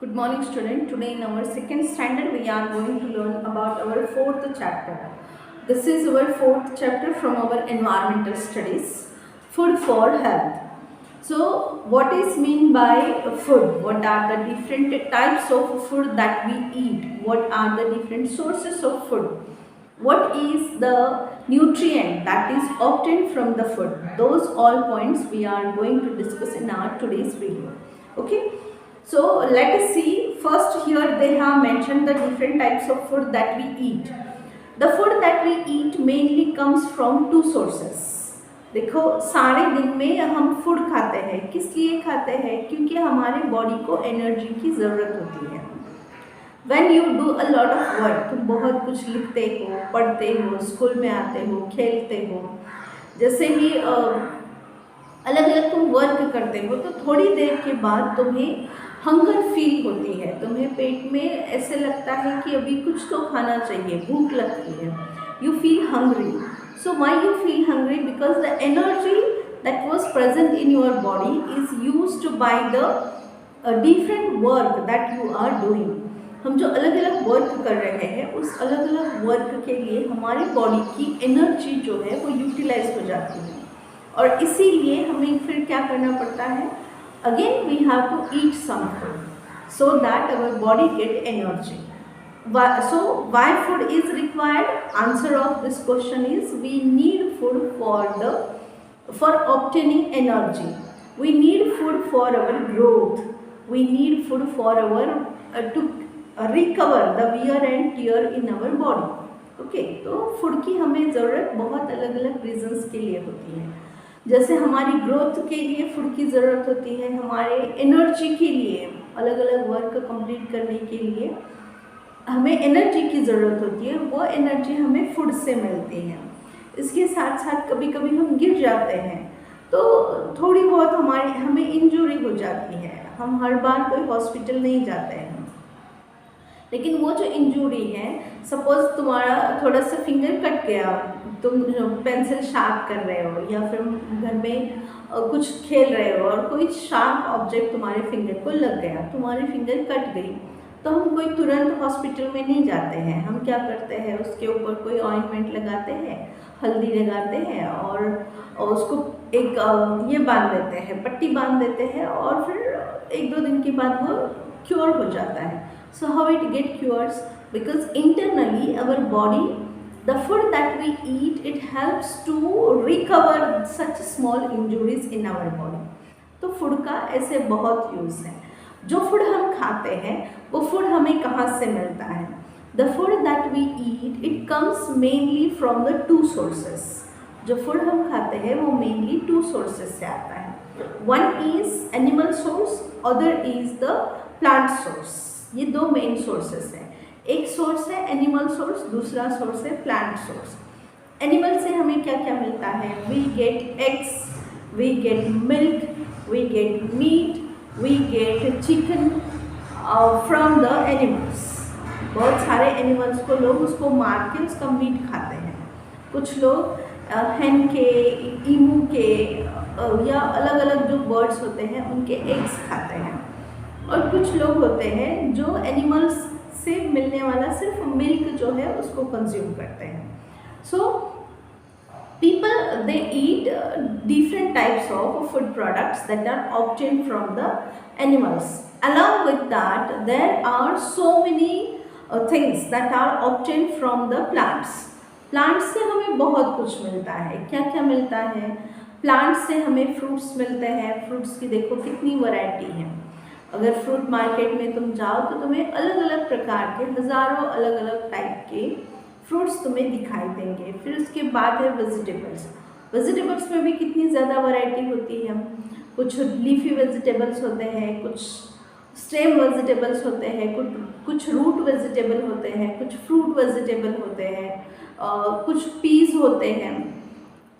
Good morning student. Today in our second standard we are going to learn about our fourth chapter. This is our fourth chapter from our environmental studies. Food for health. So what is mean by food? What are the different types of food that we eat? What are the different sources of food? What is the nutrient that is obtained from the food? Those all points we are going to discuss in our today's video. Okay. So let us see. First here they have mentioned the different types of food that we eat. The food that we eat mainly comes from two sources. देखो सारे दिन में हम food खाते हैं, किस लिए खाते हैं? क्योंकि हमारे बॉडी को एनर्जी की ज़रूरत होती है. When you do a lot of work, तुम बहुत कुछ लिखते हो, पढ़ते हो, स्कूल में आते हो, खेलते हो, जैसे ही अलग अलग तुम वर्क करते हो तो थोड़ी देर के बाद तुम्हें हंगर फील होती है, तुम्हें पेट में ऐसे लगता है कि अभी कुछ तो खाना चाहिए, भूख लगती है. You feel hungry. So why you feel hungry? Because the energy that was present in your body is used by the different work that you are doing. हम जो अलग अलग वर्क कर रहे हैं उस अलग अलग वर्क के लिए हमारी बॉडी की एनर्जी जो है वो यूटिलाइज हो जाती है, और इसीलिए हमें फिर क्या करना पड़ता है? Again we have to eat some food so that our body get energy. So why food is required? Answer of this question is we need food for obtaining energy. We need food for our growth. We need food for our to recover the wear and tear in our body. Okay, तो food की हमें ज़रूरत बहुत अलग अलग reasons के लिए होती है. जैसे हमारी ग्रोथ के लिए फूड की ज़रूरत होती है, हमारे एनर्जी के लिए, अलग अलग वर्क कंप्लीट करने के लिए हमें एनर्जी की ज़रूरत होती है. वो एनर्जी हमें फूड से मिलती है. इसके साथ साथ कभी कभी हम गिर जाते हैं तो थोड़ी बहुत हमें इंजरी हो जाती है. हम हर बार कोई हॉस्पिटल नहीं जाते हैं, लेकिन वो जो इंजरी है, सपोज तुम्हारा थोड़ा सा फिंगर कट गया, तुम पेंसिल शार्प कर रहे हो या फिर घर में कुछ खेल रहे हो और कोई शार्प ऑब्जेक्ट तुम्हारे फिंगर को लग गया, तुम्हारी फिंगर कट गई, तो हम कोई तुरंत हॉस्पिटल में नहीं जाते हैं. हम क्या करते हैं? उसके ऊपर कोई ऑइंटमेंट लगाते हैं, हल्दी लगाते हैं और उसको एक ये बांध देते हैं, पट्टी बांध देते हैं, और फिर एक दो दिन के बाद वो क्योर हो जाता है. So how it get cures? Because internally our body, the food that we eat, it helps to recover such small injuries in our body. तो फूड का ऐसे बहुत यूज़ है. जो फूड हम खाते हैं वो फूड हमें कहाँ से मिलता है? The food that we eat, it comes mainly from the two sources. जो फूड हम खाते हैं वो mainly two sources से आता है. One is animal source, other is the plant source. ये दो मेन सोर्सेस हैं. एक सोर्स है एनिमल सोर्स, दूसरा सोर्स है प्लांट सोर्स. एनिमल से हमें क्या क्या मिलता है? We get eggs, we get milk, we get meat, we get chicken from the animals. बहुत सारे एनिमल्स को लोग उसको मार के उसका मीट खाते हैं. कुछ लोग हैन के, ईमू के या अलग अलग जो बर्ड्स होते हैं उनके एग्स खाते हैं. और कुछ लोग होते हैं जो एनिमल्स से मिलने वाला सिर्फ मिल्क जो है उसको कंज्यूम करते हैं. So people they eat different types of food products that are obtain from the animals. Along with that there are so many things that are obtain from the plants. Plants से हमें बहुत कुछ मिलता है. क्या क्या मिलता है? प्लांट्स से हमें फ्रूट्स मिलते हैं. फ्रूट्स की देखो कितनी वैरायटी है. अगर फ्रूट मार्केट में तुम जाओ तो तुम्हें अलग अलग प्रकार के हज़ारों अलग अलग टाइप के फ्रूट्स तुम्हें दिखाई देंगे. फिर उसके बाद है वेजिटेबल्स. वेजिटेबल्स में भी कितनी ज़्यादा वैरायटी होती है. कुछ लीफी वेजिटेबल्स होते हैं, कुछ स्टेम वेजिटेबल्स होते हैं, कुछ रूट वेजिटेबल होते हैं, कुछ फ्रूट वेजिटेबल होते हैं, कुछ पीस होते हैं.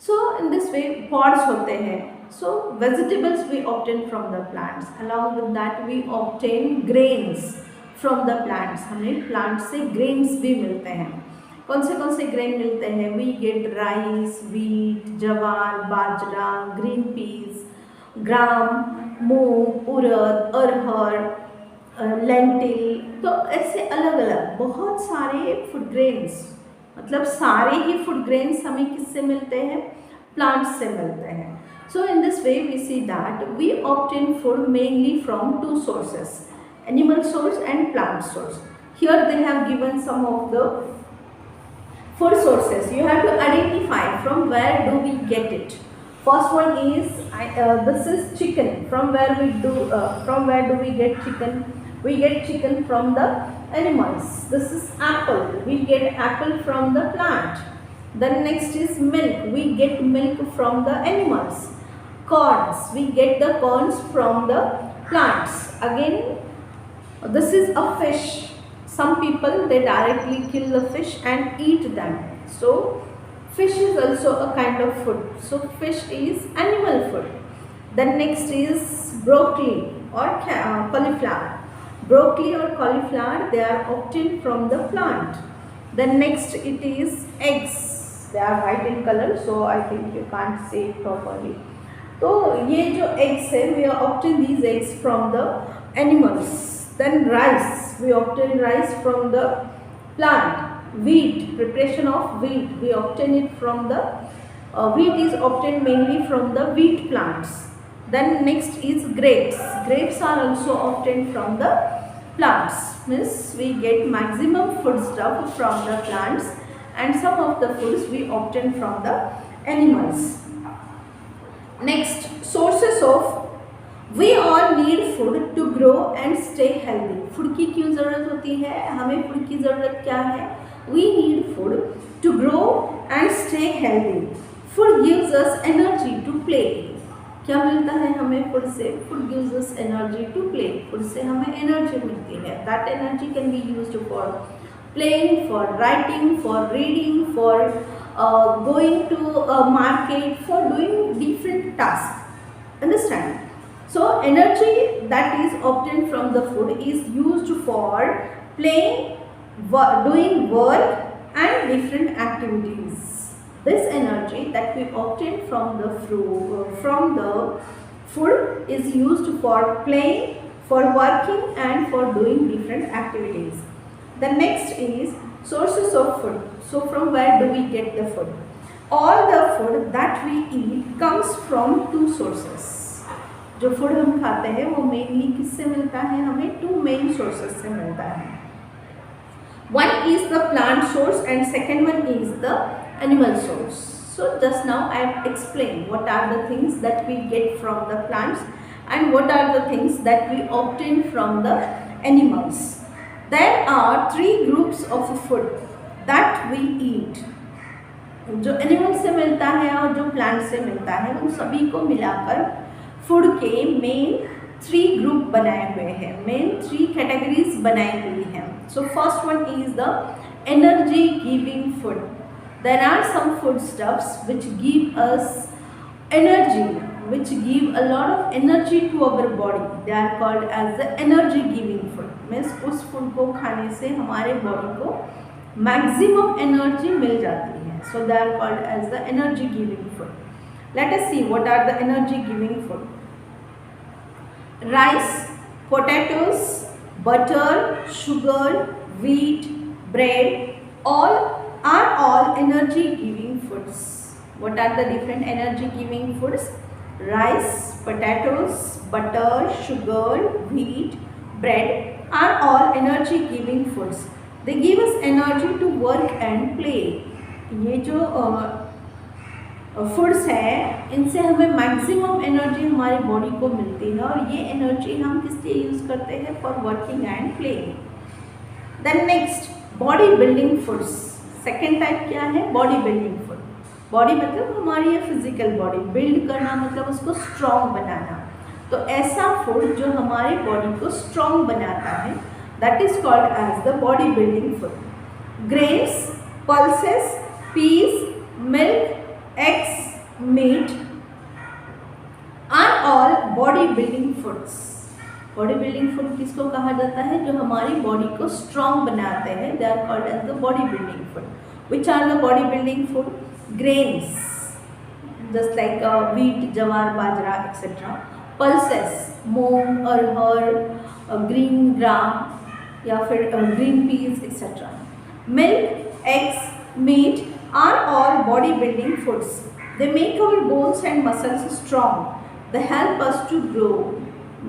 So in this way pods होते हैं. So vegetables we obtain from the plants. Along with that we obtain grains from the plants. हमें plants से grains भी मिलते हैं. कौन से grain मिलते हैं? We get rice, wheat, jowar, bajra, green peas, gram, moong, urad, arhar, lentil, तो ऐसे अलग अलग बहुत सारे फूड ग्रेन्स, मतलब सारे ही फूड ग्रेन्स हमें किससे मिलते हैं, प्लांट्स से मिलते हैं. So in this way we see that we obtain food mainly from two sources, animal source and plant source. Here they have given some of the food sources. You have to identify from where do we get it. First one is this is chicken. From where do we get chicken? We get chicken from the animals. This is apple. We get apple from the plant. Then next is milk. We get milk from the animals. Corns. We get the corns from the plants. Again, this is a fish. Some people they directly kill the fish and eat them. So fish is also a kind of food. So fish is animal food. Then next is broccoli or cauliflower. Broccoli or cauliflower, they are obtained from the plant. Then next it is eggs. They are white in color, so I think you can't see it properly. तो ये जो eggs है, we obtain these eggs from the animals. Then rice, we obtain rice from the plant. Wheat, preparation of wheat, we obtain it from the wheat is obtained mainly from the wheat plants. Then next is grapes. Grapes are also obtained from the plants. Means we get maximum food stuff from the plants, and some of the foods we obtain from the animals. Next, sources of, we all need food to grow and stay healthy. Food की क्यों ज़रूरत होती है, हमें food की ज़रूरत क्या है? We need food to grow and stay healthy. Food gives us energy to play. क्या मिलता है हमें फूड से? Food gives us energy to play. Food से हमें एनर्जी मिलती है. That energy can be used for playing, for writing, for reading, for going to a market, for doing different tasks. Understand? So energy that is obtained from the food is used for playing, doing work and different activities. This energy that we obtain from the food is used for playing, for working and for doing different activities. The next is sources of food. So from where do we get the food? All the food that we eat comes from two sources. जो food हम खाते हैं वो mainly किससे मिलता है? हमें to main sources से मिलता है. One is the plant source and second one is the animal source. So just now I have explained what are the things that we get from the plants and what are the things that we obtain from the animals. There are three groups of food that we eat. जो animal से मिलता है और जो plant से मिलता है, उन सभी को मिलाकर फूड के मेन 3 ग्रुप बनाए हुए हैं, मेन 3 कैटेगरीज बनाई हुई हैं. So first one is the energy giving food. There are some food stuffs which give us energy, which give a lot of energy to our body. They are called as the energy giving food. Means उस food को खाने से हमारे body को maximum energy मिल जाती है. So they are called as the energy giving food. Let us see what are the energy giving food. Rice, potatoes, butter, sugar, wheat, bread, all are energy giving foods. What are the different energy giving foods? Rice, potatoes, butter, sugar, wheat, bread are all energy giving foods. They give us energy to work and play. ये जो foods है इनसे हमें maximum energy हमारी body को मिलती है और ये एनर्जी हम किस लिए यूज़ करते हैं? For working and playing. Then next body building foods. Second type क्या है? Body building food. बॉडी मतलब हमारी ये फिजिकल बॉडी, बिल्ड करना मतलब उसको स्ट्रॉन्ग बनाना. तो ऐसा फूड जो हमारे बॉडी को स्ट्रॉन्ग बनाता है, that is called as the body building food. Grains, pulses, peas, milk, eggs, meat are all body building foods. Body building food किसको कहा जाता है? जो हमारी बॉडी को स्ट्रॉन्ग बनाते हैं. They are called as the body building food. Which are the body building food? Grains just like wheat, jowar, bajra etcetera. Pulses, moong, arhar, green gram या फिर green peas etcetera. Milk, eggs, meat are all body building foods. They make our bones and muscles strong. They help us to grow.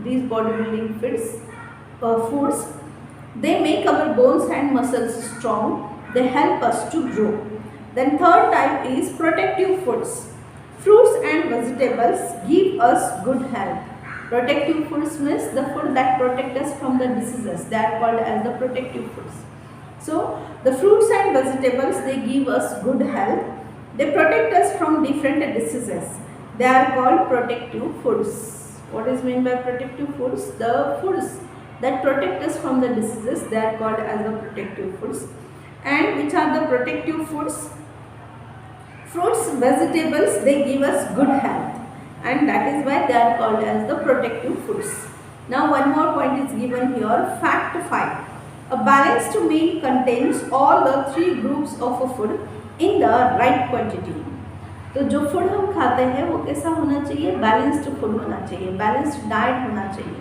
These body building foods, they make our bones and muscles strong. They help us to grow. Then third type is protective foods. Fruits and vegetables give us good health. Protective foods means the food that protect us from the diseases. They are called as the protective foods. So the fruits and vegetables, they give us good health. They protect us from different diseases. They are called protective foods. What is meant by protective foods? The foods that protect us from the diseases, they are called as the protective foods. And which are the protective foods? Fruits, vegetables, they give us good health, and that is why they are called as the protective foods. Now one more point is given here. Fact 5. A balanced meal contains all the 3 groups of a food in the right quantity. तो जो food हम खाते हैं वो कैसा होना चाहिए? Balanced food होना चाहिए, बैलेंस्ड डाइट होना चाहिए.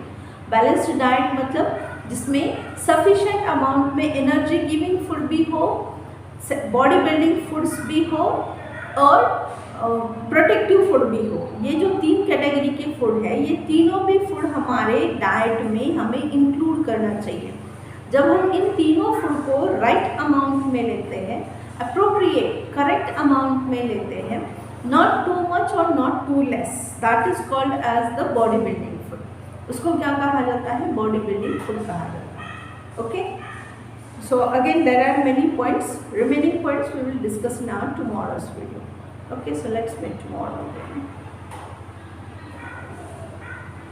बैलेंस्ड डाइट मतलब जिसमें सफिशिएंट अमाउंट में एनर्जी गिविंग फूड भी हो, बॉडी बिल्डिंग फूड्स भी हो और प्रोटेक्टिव फूड भी हो. ये जो 3 कैटेगरी के फूड है, ये तीनों भी फूड हमारे डाइट में हमें इंक्लूड करना चाहिए. जब हम इन तीनों फूड को राइट अमाउंट में लेते हैं, अप्रोप्रिएट करेक्ट अमाउंट में लेते हैं, नॉट टू मच और not too less, that is called as the body building food. उसको क्या कहा जाता है? बॉडी बिल्डिंग फूड कहा जाता है. Okay, so again there are many points, remaining points we will discuss in our tomorrow's video. Okay, so let's meet tomorrow.